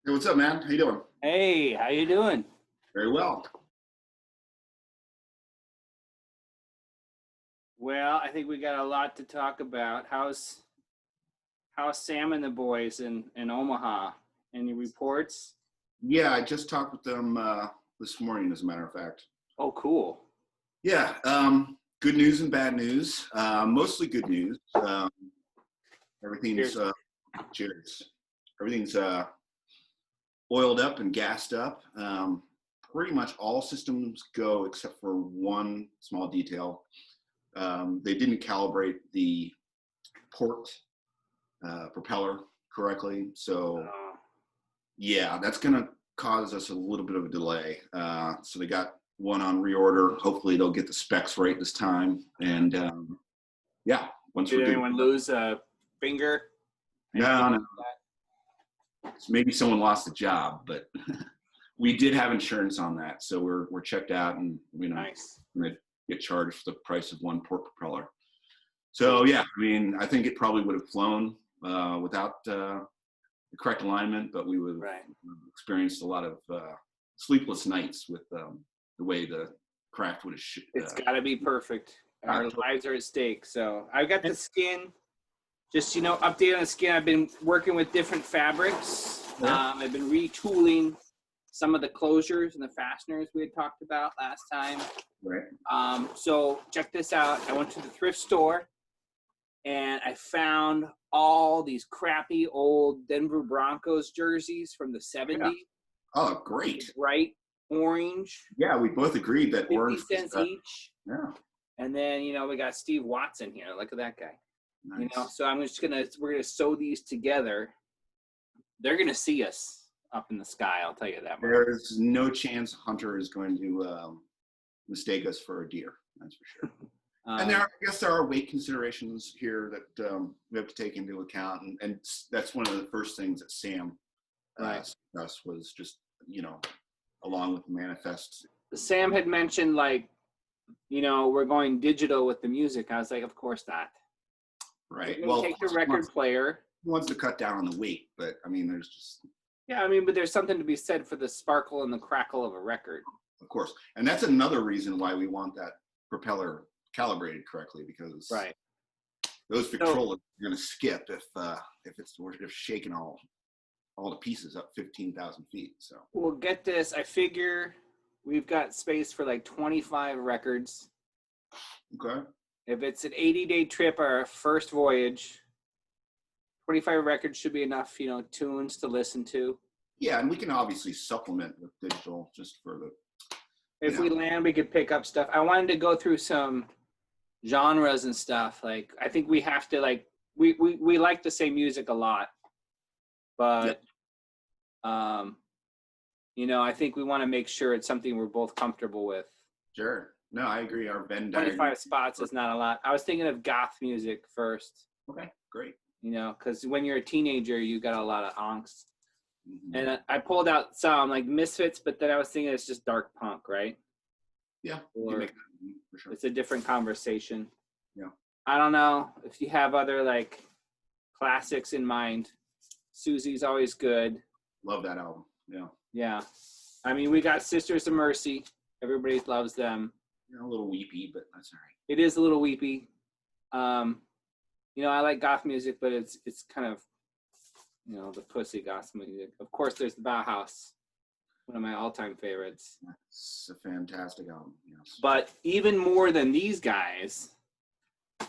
Hey, what's up, man? How you doing? Hey, how you doing? Very well. Well, I think we got a lot to talk about. How's Sam and the boys in Omaha? Any reports? Yeah, I just talked with them this morning, as a matter of fact. Oh, cool. Yeah, good news and bad news. Mostly good news. Everything's Cheers. cheers. Everything's oiled up and gassed up. Pretty much all systems go except for one small detail. They didn't calibrate the port propeller correctly, so yeah, that's gonna cause us a little bit of a delay. So they got one on reorder. Hopefully they'll get the specs right this time. And yeah, once Did we're good. anyone lose a finger? No, Anything no. like that? Maybe someone lost the job, but we did have insurance on that, so we're checked out, and Nice. we're gonna get charged for the price of one port propeller. So yeah, I mean, I think it probably would have flown without the correct alignment, but we would have Right. experienced a lot of sleepless nights with the way the craft would have. It's got to be perfect. Our lives are at stake. So I've got the skin. Just update on the skin. I've been working with different fabrics. Yeah. I've been retooling some of the closures and the fasteners we had talked about last time. Right. So check this out. I went to the thrift store and I found all these crappy old Denver Broncos jerseys from the 70s. Yeah. Oh, great. Bright orange. Yeah, we both agreed that 50 orange cents was, each. yeah. And then, we got Steve Watson here. Look at that guy. Nice. So we're going to sew these together. They're going to see us up in the sky. I'll tell you that much. There's no chance Hunter is going to mistake us for a deer. That's for sure. And I guess there are weight considerations here that we have to take into account, and that's one of the first things that Sam us was just along with the manifest. Sam had mentioned we're going digital with the music. I was like, of course not. Right. Well, take the record player. He wants to cut down on the weight, but I mean, there's just. Yeah, but there's something to be said for the sparkle and the crackle of a record. Of course, and that's another reason why we want that propeller calibrated correctly, because those Victrolas are going to skip if it's shaking all the pieces up 15,000 feet. So well, get this. I figure we've got space for like 25 records. Okay. If it's an 80-day trip, our first voyage, 25 records should be enough, tunes to listen to. Yeah, and we can obviously supplement with digital just for the. If we land, we could pick up stuff. I wanted to go through some genres and stuff. Like, I think we have to we like the same music a lot, but I think we want to make sure it's something we're both comfortable with. Sure. No, I agree. Our Venn 25 spots is not a lot. I was thinking of goth music first. Okay, great. Because when you're a teenager, you got a lot of angst. Mm-hmm. And I pulled out some like Misfits, but then I was thinking it's just dark punk, right? Yeah, or for sure. It's a different conversation. Yeah. I don't know if you have other classics in mind. Susie's always good. Love that album. Yeah. Yeah. We got Sisters of Mercy. Everybody loves them. A little weepy, but that's all right. It is a little weepy. I like goth music, but it's kind of, the pussy goth music. Of course, there's the Bauhaus, one of my all-time favorites. It's a fantastic album, yes. But even more than these guys,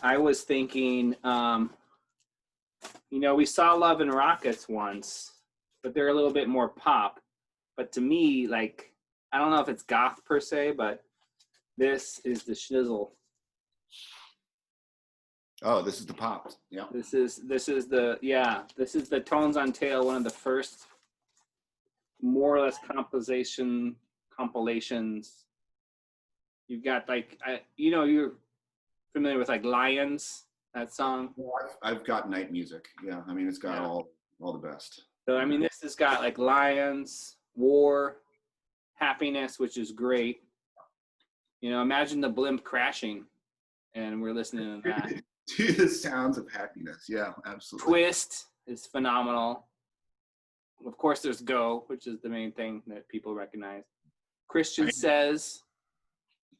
I was thinking, we saw Love and Rockets once, but they're a little bit more pop. But to me, I don't know if it's goth per se, but this is the schnizzle. Oh, this is the pop. Yeah. This is the Tones on Tail, one of the first more or less compilations. You've got you're familiar with Lions, that song. Well, I've got Night Music. Yeah, it's got all the best. So this has got Lions, War, Happiness, which is great. Imagine the blimp crashing, and we're listening to that. To the sounds of happiness. Yeah, absolutely. Twist is phenomenal. of course, there's Go, which is the main thing that people recognize. Christian I- Says,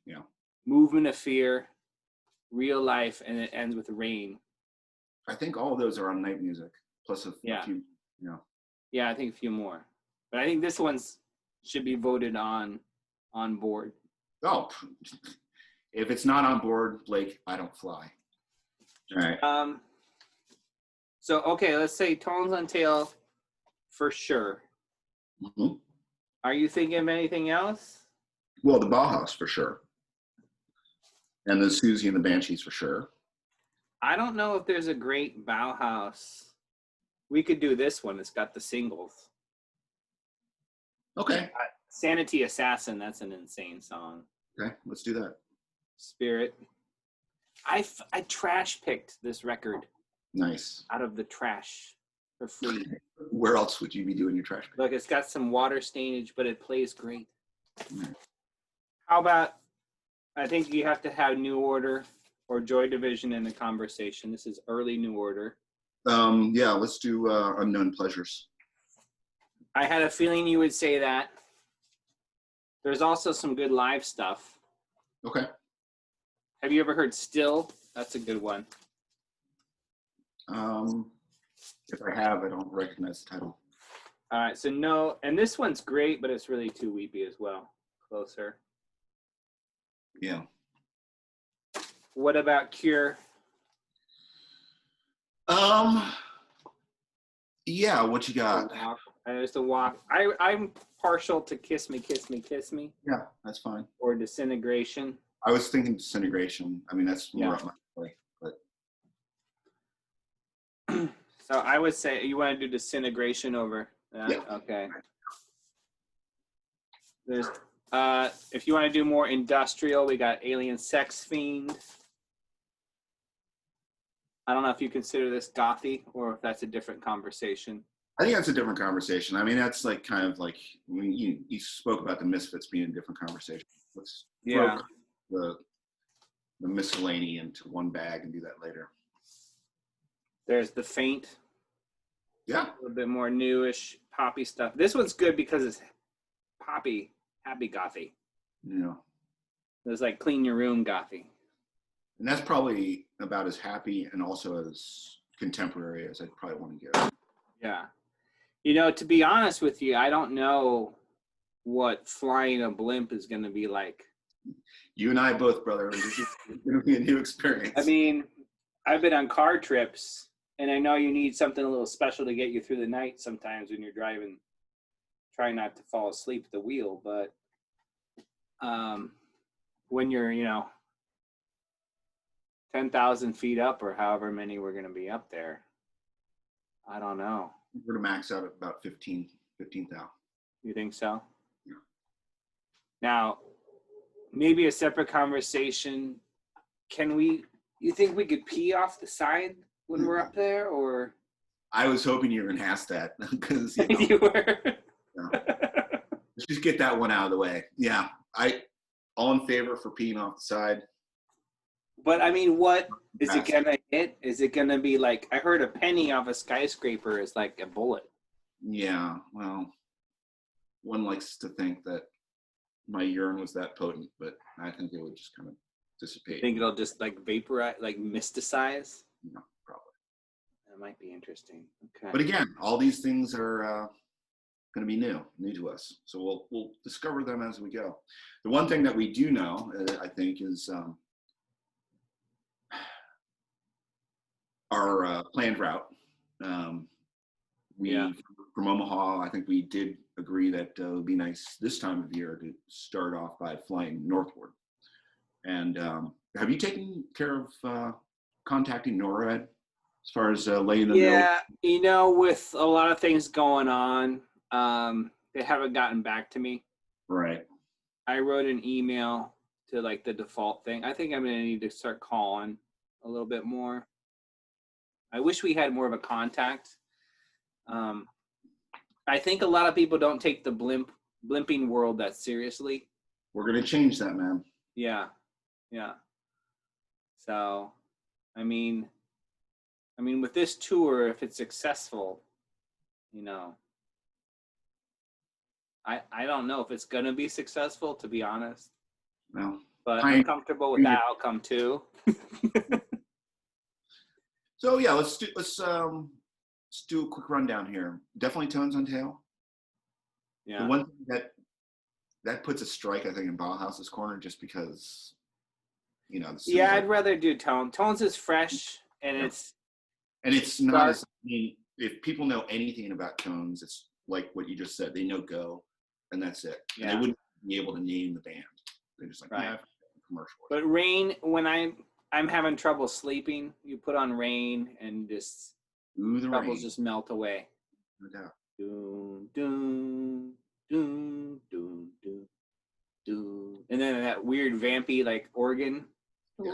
Yeah. Movement of Fear, Real Life, and it ends with Rain. I think all of those are on Night Music, plus a Yeah. few, you know. Yeah, I think a few more. But I think this one's should be voted on board. Oh, if it's not on board, Blake, I don't fly. All right. So, okay, let's say Tones on Tail for sure. Mhm. Are you thinking of anything else? Well, the Bauhaus for sure. And the Susie and the Banshees for sure. I don't know if there's a great Bauhaus. We could do this one. It's got the singles. Okay. Sanity Assassin, that's an insane song. Okay, let's do that. Spirit. I trash picked this record Nice. out of the trash for free. Where else would you be doing your trash pick? Look, it's got some water stainage, but it plays great. Mm. How about, I think you have to have New Order or Joy Division in the conversation. This is early New Order. Yeah, let's do Unknown Pleasures. I had a feeling you would say that. There's also some good live stuff. Okay. Have you ever heard Still? That's a good one. If I have, I don't recognize the title. All right, so no, and this one's great, but it's really too weepy as well. Closer. Yeah. What about Cure? Yeah, what you got? There's the Walk. I'm partial to Kiss Me, Kiss Me, Kiss Me, Yeah, that's fine. or Disintegration. I was thinking Disintegration. I mean, that's more Yeah. up my way, but So I would say you want to do Disintegration over that? Yeah. Okay. There's if you want to do more industrial, we got Alien Sex Fiend. I don't know if you consider this gothy or if that's a different conversation. I think that's a different conversation. I mean, that's like kind of like when you spoke about the Misfits being a different conversation. Let's Yeah. throw the miscellany into one bag and do that later. There's The Faint. Yeah. A little bit more newish poppy stuff. This one's good because it's poppy, happy gothy. Yeah. It's like Clean Your Room gothy. And that's probably about as happy and also as contemporary as I'd probably want to go. Yeah. You know, to be honest with you, I don't know what flying a blimp is going to be like. You and I both, brother. This is going to be a new experience. I mean, I've been on car trips, and I know you need something a little special to get you through the night sometimes when you're driving, trying not to fall asleep at the wheel. But when you're, 10,000 feet up or however many we're going to be up there, I don't know. We're to max out at about 15,000. You think so? Yeah. Now, maybe a separate conversation. You think we could pee off the side when we're up there, or? I was hoping you were going to ask that because You were. Let's just get that one out of the way. Yeah, all in favor for peeing off the side. But I mean, what is it gonna hit? Is it gonna be like, I heard a penny off a skyscraper is like a bullet. Yeah, well, one likes to think that my urine was that potent, but I think it would just kind of dissipate. You think it'll just like vaporize, like mysticize? No, probably. That might be interesting. Okay. But again, all these things are going to be new to us. So we'll discover them as we go. The one thing that we do know, I think, is our planned route. From Omaha, I think we did agree that it would be nice this time of year to start off by flying northward. And have you taken care of contacting NORAD as far as laying them know? Yeah, with a lot of things going on, they haven't gotten back to me. Right. I wrote an email to like the default thing. I think I'm going to need to start calling a little bit more. I wish we had more of a contact. I think a lot of people don't take the blimping world that seriously. We're going to change that, man. Yeah. So, I mean, with this tour, if it's successful, I don't know if it's gonna be successful, to be honest. Well, But I'm comfortable with that outcome too. So yeah, let's do a quick rundown here. Definitely Tones on Tail. Yeah. The one thing that puts a strike, I think, in Bauhaus's corner, just because, you know. Yeah, I'd rather do Tones. Tones is fresh and it's not as, I mean, if people know anything about Tones, it's like what you just said. They know Go, and that's it. Yeah. And they wouldn't be able to name the band. They're just like, yeah, commercial. But Rain, when I'm having trouble sleeping, you put on Rain and just troubles just melt away. No doubt. Doom, doom, doom, doom, doom, doom. And then that weird vampy like organ. Yeah.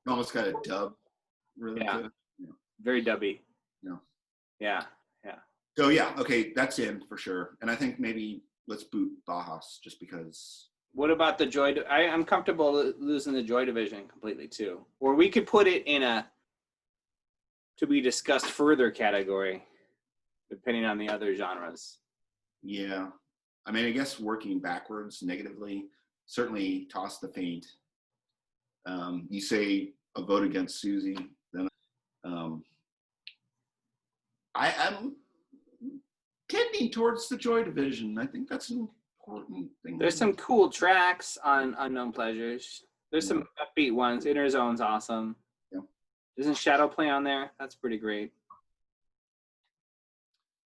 Almost got a dub. Really good. Yeah. Very dubby. Yeah. Yeah. Yeah. So yeah, okay, that's in for sure. And I think maybe let's boot Bauhaus just because. What about the Joy? I'm comfortable losing the Joy Division completely too. Or we could put it in a to be discussed further category, depending on the other genres. Yeah. I mean, I guess working backwards negatively, certainly toss the Faint. You say a vote against Susie, then I'm tending towards the Joy Division. I think that's an important thing. There's some cool tracks on Unknown Pleasures. There's some upbeat ones. Inner Zone's awesome. Yeah. Isn't Shadow Play on there? That's pretty great.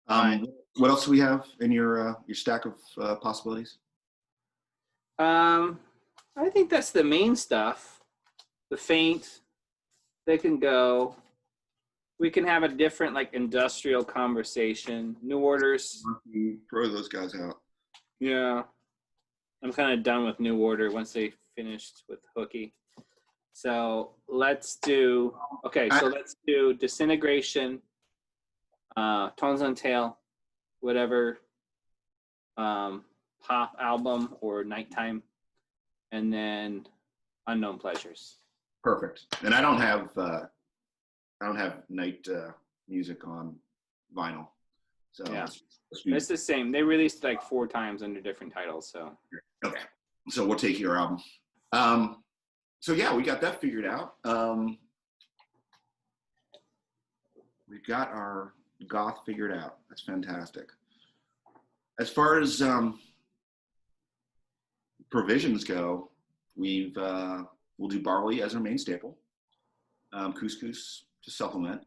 What else do we have in your stack of possibilities? I think that's the main stuff. The Faint, they can go. We can have a different like industrial conversation. New Orders. Throw those guys out. Yeah. I'm kind of done with New Order once they finished with Hooky. So let's do, let's do Disintegration, Tones on Tail, whatever pop album or Nighttime, and then Unknown Pleasures. Perfect. And I don't have night music on vinyl. So yeah, it's the same. They released like 4 times under different titles. So okay, so we'll take your album. So yeah, we got that figured out. We've got our Goth figured out. That's fantastic. As far as provisions go, we'll do barley as our main staple. Couscous to supplement.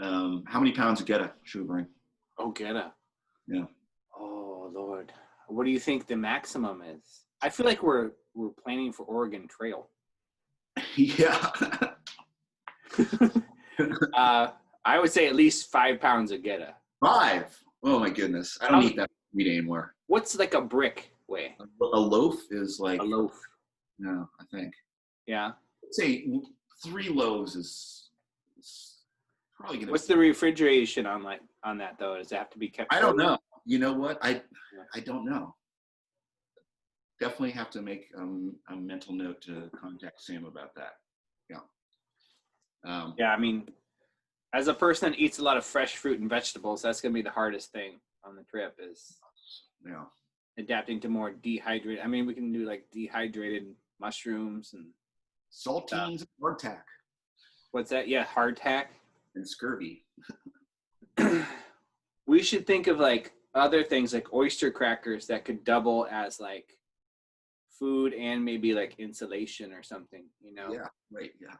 How many pounds of Geta should we bring? Oh, Geta. Yeah. Oh Lord, what do you think the maximum is? I feel like we're planning for Oregon Trail. Yeah. I would say at least 5 pounds of Geta. 5? Oh my goodness, I don't eat that meat anymore. What's like a brick weigh? A loaf is like a loaf. No, I think. Yeah. I'd say 3 loaves is probably gonna. What's the refrigeration on that though? Does it have to be kept? I don't know. You know what? I don't know. Definitely have to make a mental note to contact Sam about that. Yeah. Yeah, I mean, as a person that eats a lot of fresh fruit and vegetables, that's gonna be the hardest thing on the trip is adapting to more dehydrated. I mean, we can do like dehydrated mushrooms and saltines, hardtack. What's that? Yeah, hardtack and scurvy. We should think of like other things like oyster crackers that could double as like food and maybe like insulation or something, you know? Yeah, right, yeah.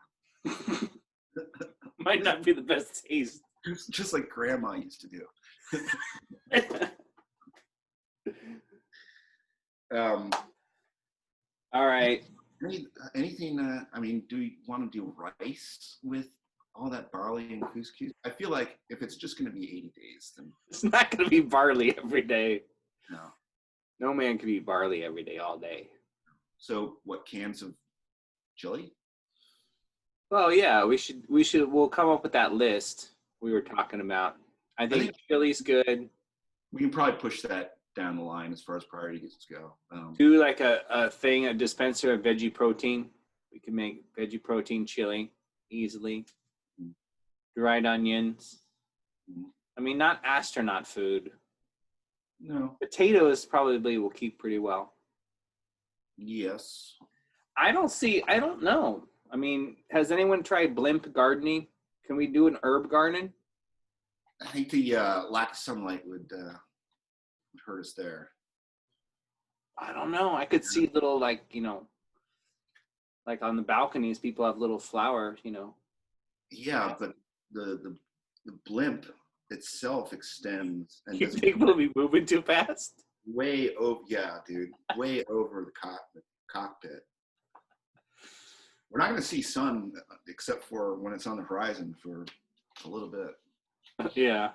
Might not be the best taste. Just like grandma used to do. All right. Anything, I mean, do you want to do rice with all that barley and couscous? I feel like if it's just going to be 80 days, then it's not going to be barley every day. No. No man can eat barley every day, all day. So what, cans of chili? Well, yeah, we'll come up with that list we were talking about. I think chili's good. We can probably push that down the line as far as priorities go. Do like a dispenser of veggie protein. We can make veggie protein chili easily. Dried onions. I mean, not astronaut food. No. Potatoes probably will keep pretty well. Yes. I don't know. I mean, has anyone tried Blimp gardening? Can we do an herb garden? I think the lack of sunlight would hurt us there. I don't know. I could see little, like, like on the balconies, people have little flowers, Yeah, but the blimp itself extends and You doesn't think we'll be moving too fast? way over. Yeah, dude, way over the cockpit. We're not going to see sun except for when it's on the horizon for a little bit. Yeah.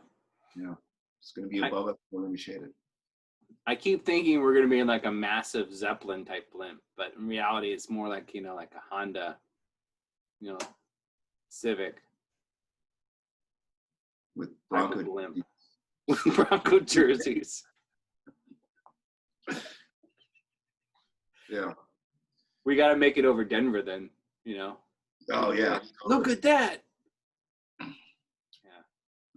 Yeah, it's going to be above us. We're going to be shaded. I keep thinking we're going to be in like a massive Zeppelin type blimp, but in reality, it's more like, like a Honda, Civic. With Bronco blimp. With Bronco jerseys. Yeah. We got to make it over Denver then, Oh, yeah. Look at that. Yeah.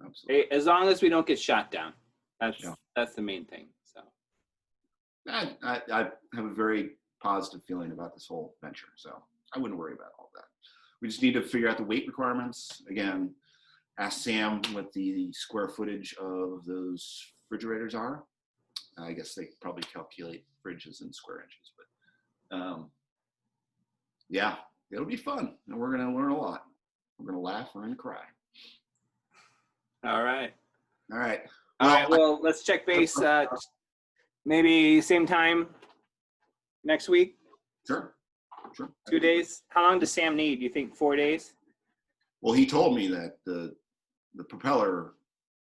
Absolutely. Hey, as long as we don't get shot down. That's the main thing. So I have a very positive feeling about this whole venture, so I wouldn't worry about all that. We just need to figure out the weight requirements. Again, ask Sam what the square footage of those refrigerators are. I guess they probably calculate fridges in square inches, but yeah, it'll be fun, and we're going to learn a lot. We're going to laugh, we're going to cry. All right. All right. All right. Well, let's check base. Maybe same time next week. Sure. 2 days. How long does Sam need? You think 4 days? Well, he told me that the propeller,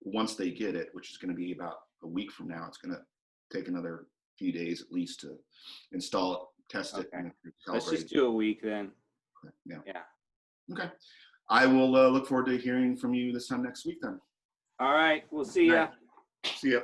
once they get it, which is going to be about a week from now, it's going to take another few days at least to install it, test it. And let's just do a week then. Yeah. Okay. I will look forward to hearing from you this time next week then. All right. We'll see ya. See ya.